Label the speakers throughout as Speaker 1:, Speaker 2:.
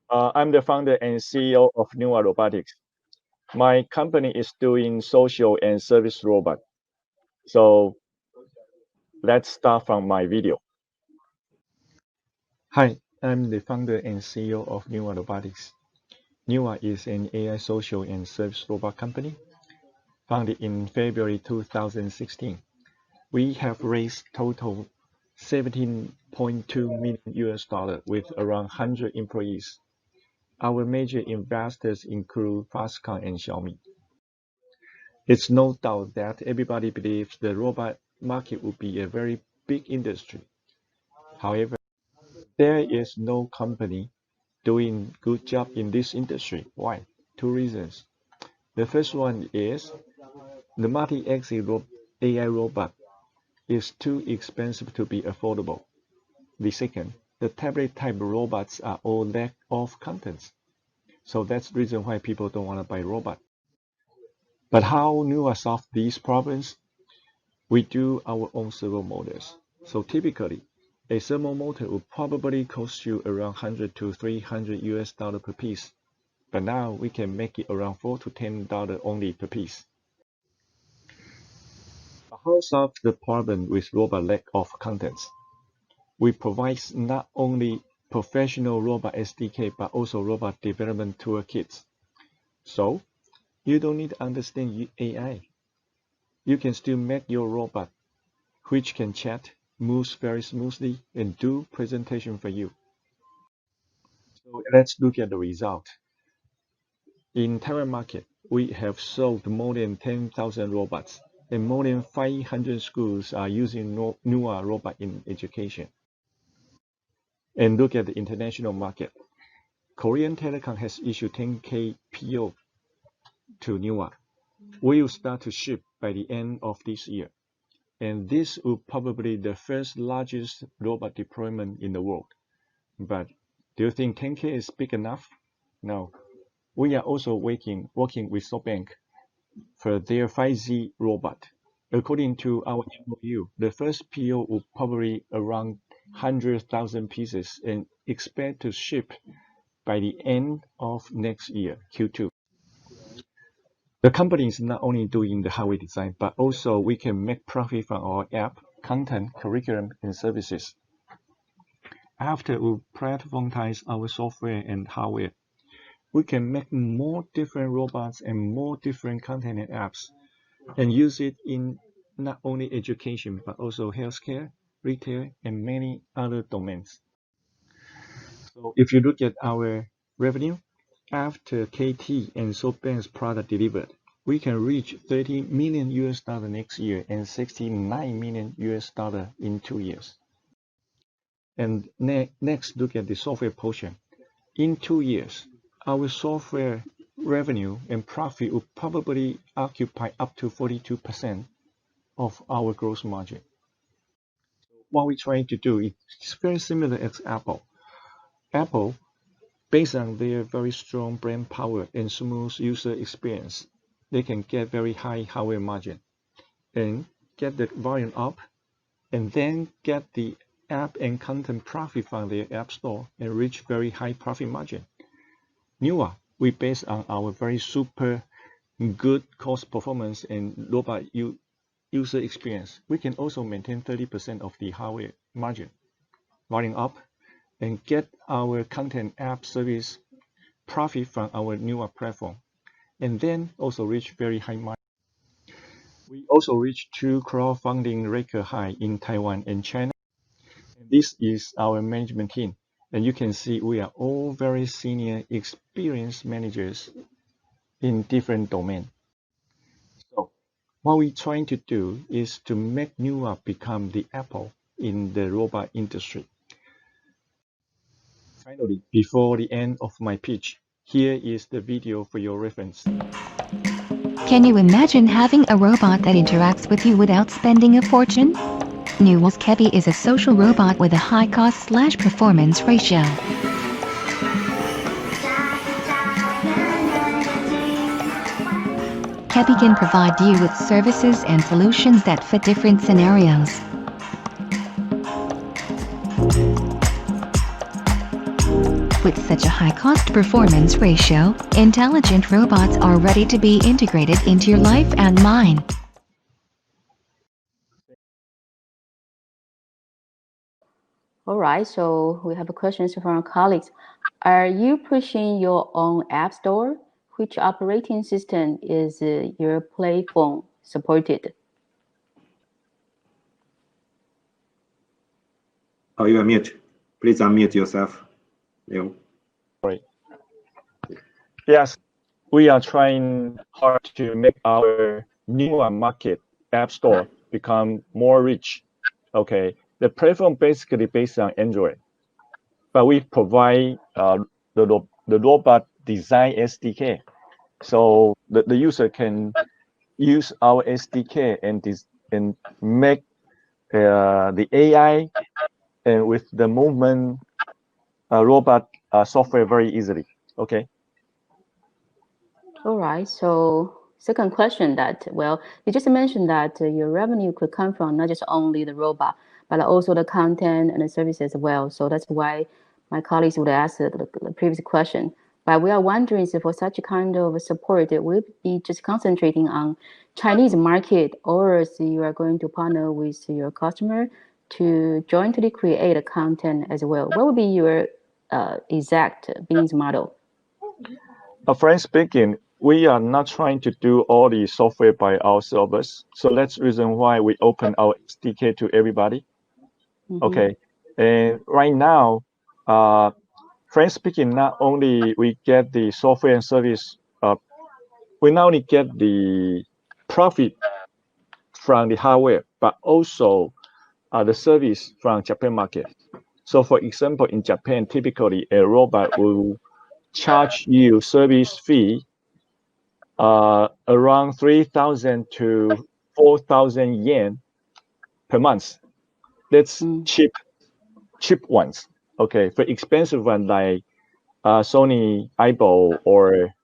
Speaker 1: I'm the founder and CEO of NuwaRobotics. My company is doing social and service robot. So let's start from my video. Hi, I'm the founder and CEO of NuwaRobotics. Nuwa is an AI social and service robot company founded in February 2016. We have raised total 17.2 million US dollar with around 100 employees. Our major investors include Foxconn and Xiaomi. It's no doubt that everybody believes the robot market will be a very big industry. However, there is no company doing good job in this industry. Why? Two reasons. The first one is the multi-axis AI robot is too expensive to be affordable. The second, the tablet type robots are all lack of contents. So that's the reason why people don't want to buy robot. But how Nuwa solve these problems? We do our own servo motors. So typically, a servo motor will probably cost you around 100 to 300 US dollar per piece. But now we can make it around $4 to $10 only per piece. How solve the problem with robot lack of contents? We provide not only professional robot SDK, but also robot development toolkits. So you don't need to understand AI. You can still make your robot, which can chat, moves very smoothly, and do presentation for you. So let's look at the result. In Taiwan market, we have sold more than 10,000 robots, and more than 500 schools are using Nuwa robot in education. And look at the international market. Korean Telecom has issued 10K PO to Nuwa. We will start to ship by the end of this year. And this will probably be the first largest robot deployment in the world. But do you think 10K is big enough? No. We are also working with SoftBank for their 5G robot. According to our MOU, the first PO will probably around 100,000 pieces and expect to ship by the end of next year, Q2. The company is not only doing the hardware design, but also we can make profit from our app, content, curriculum, and services. After we platformize our software and hardware, we can make more different robots and more different content and apps and use it in not only education, but also healthcare, retail, and many other domains. So if you look at our revenue, after KT and SoftBank's product delivered, we can reach 30 million US dollar next year and 69 million US dollar in 2 years. And next, look at the software portion. In 2 years, our software revenue and profit will probably occupy up to 42% of our gross margin. What we're trying to do is very similar as Apple. Apple, based on their very strong brand power and smooth user experience, they can get very high hardware margin and get the volume up and then get the app and content profit from their app store and reach very high profit margin. Nuwa, we based on our very super good cost performance and robot user experience. We can also maintain 30% of the hardware margin, volume up, and get our content app service profit from our Nuwa platform, and then also reach very high margin. We also reached 2 crowdfunding record high in Taiwan and China. And this is our management team. And you can see we are all very senior, experienced managers in different domains. So what we're trying to do is to make Nuwa become the Apple in the robot industry. Finally, before the end of my pitch, here is the video for your reference.
Speaker 2: Can you imagine having a robot that interacts with you without spending a fortune? Nuwa's Kebi is a social robot with a high cost/performance ratio. Kebi can provide you with services and solutions that fit different scenarios. With such a high cost performance ratio, intelligent robots are ready to be integrated into your life and mine.
Speaker 3: All right, so we have questions from our colleagues. Are you pushing your own app store? Which operating system is your Play phone supported?
Speaker 4: Oh, you are mute. Please unmute yourself, Leo.
Speaker 1: Sorry. Yes, we are trying hard to make our NuwaRobotics app store become more rich. Okay, the platform basically based on Android, but we provide the robot design SDK, so the user can use our SDK and make the AI and with the movement robot software very easily. Okay.
Speaker 3: All right, so second question that, well, you just mentioned that your revenue could come from not just only the robot, but also the content and the services as well. So that's why my colleagues would ask the previous question. But we are wondering if for such a kind of support, it will be just concentrating on Chinese market, or if you are going to partner with your customer to jointly create a content as well. What would be your exact business model?
Speaker 1: Frankly speaking, we are not trying to do all the software by ourselves. So that's the reason why we open our SDK to everybody. Mm-hmm. Okay. And right now, frankly speaking, not only we get the software and service, we not only get the profit from the hardware, but also the service from Japan market. So for example, in Japan, typically a robot will charge you service fee around 3,000 to 4,000 yen per month. That's cheap ones. Okay, for expensive one like Sony Aibo or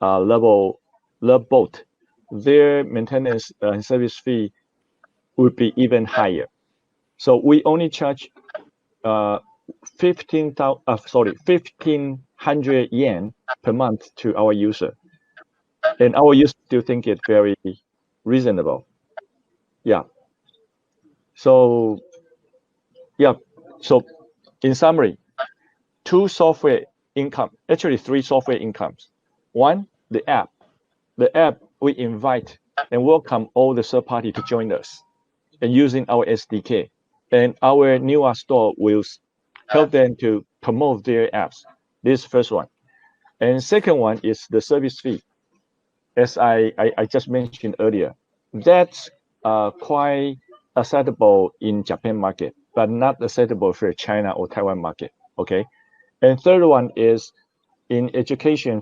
Speaker 1: Loveboat, their maintenance and service fee would be even higher. So we only charge 1,500 yen per month to our user. And our users still think it very reasonable. Yeah. So, yeah. So, in summary, three software incomes. One, the app. The app, we invite and welcome all the third party to join us and using our SDK. And our Nuwa store will help them to promote their apps. This first one. And second one is the service fee. As I just mentioned earlier, that's quite acceptable in Japan market, but not acceptable for China or Taiwan market. Okay. And third one is in education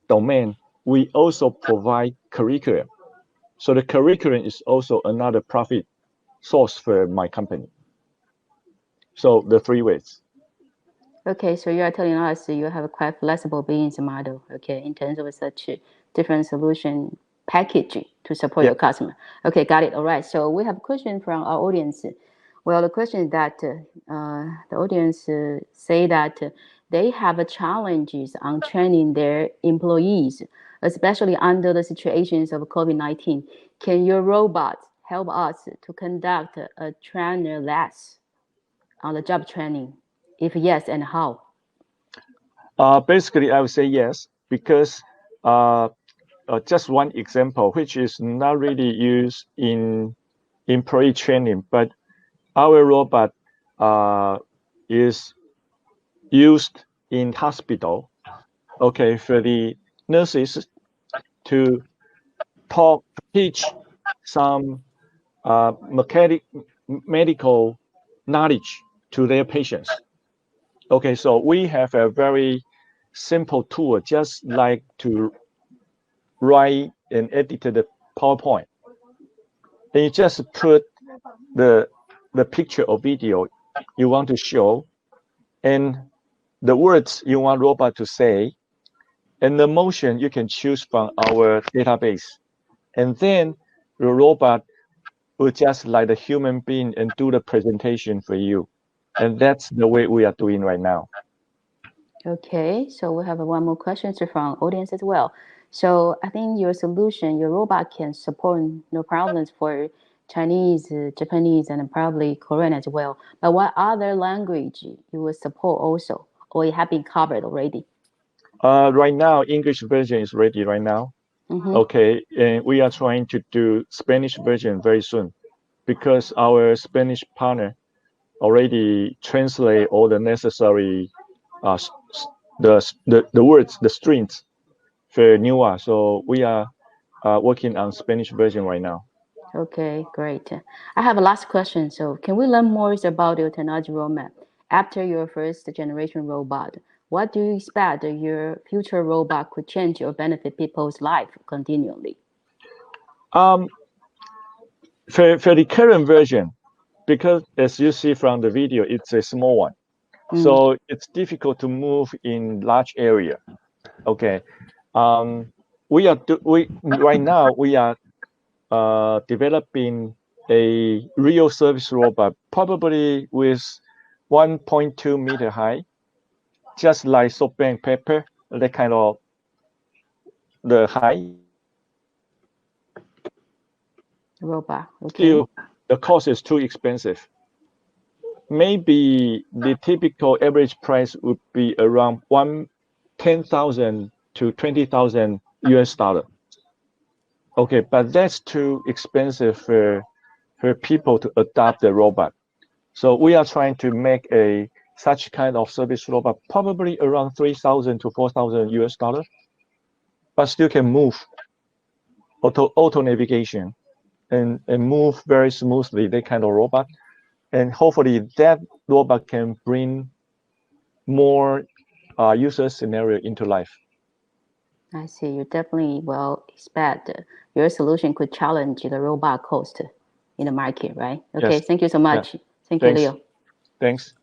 Speaker 1: domain, we also provide curriculum. So the curriculum is also another profit source for my company. So the three ways.
Speaker 3: Okay, so you are telling us you have a quite flexible business model, okay, in terms of such a different solution package to support your customer. Okay, got it. All right. So we have a question from our audience. Well, the question is that the audience say that they have challenges on training their employees, especially under the situations of COVID-19. Can your robot help us to conduct a trainer less on the job training? If yes, and how?
Speaker 1: Basically, I would say yes, because just one example, which is not really used in employee training, but our robot is used in hospital, okay, for the nurses to teach some medical knowledge to their patients. Okay, so we have a very simple tool, just like to write and edit the PowerPoint. And you just put the picture or video you want to show, and the words you want robot to say, and the motion you can choose from our database. And then the robot will just like a human being and do the presentation for you. And that's the way we are doing right now.
Speaker 3: Okay, so we have one more question from audience as well. So I think your solution, your robot can support no problems for Chinese, Japanese, and probably Korean as well. But what other language you will support also, or it have been covered already?
Speaker 1: Right now, English version is ready right now. Okay, and we are trying to do Spanish version very soon because our Spanish partner already translate all the necessary the words, the strings for Nuwa. So we are working on Spanish version right now.
Speaker 3: Okay, great. I have a last question. So can we learn more about your technology roadmap after your first generation robot? What do you expect your future robot could change or benefit people's life continually?
Speaker 1: Um, for the current version, because as you see from the video, it's a small one. So it's difficult to move in large area. Okay. Right now we are developing a real service robot, probably with 1.2 meter high, just like salt and pepper, that kind of the height.
Speaker 3: Robot, okay.
Speaker 1: Still, the cost is too expensive. Maybe the typical average price would be around 10,000 to 20,000 US dollar. Okay, but that's too expensive for people to adopt the robot. So we are trying to make such kind of service robot, probably around 3,000 to 4,000 US dollar, but still can move auto navigation and move very smoothly, that kind of robot. And hopefully that robot can bring more user scenario into life.
Speaker 3: I see. You definitely will expect your solution could challenge the robot cost in the market, right? Okay,
Speaker 1: Yes.
Speaker 3: thank you so much.
Speaker 1: Yeah.
Speaker 3: Thank
Speaker 1: Thanks.
Speaker 3: you, Leo.
Speaker 1: Thanks.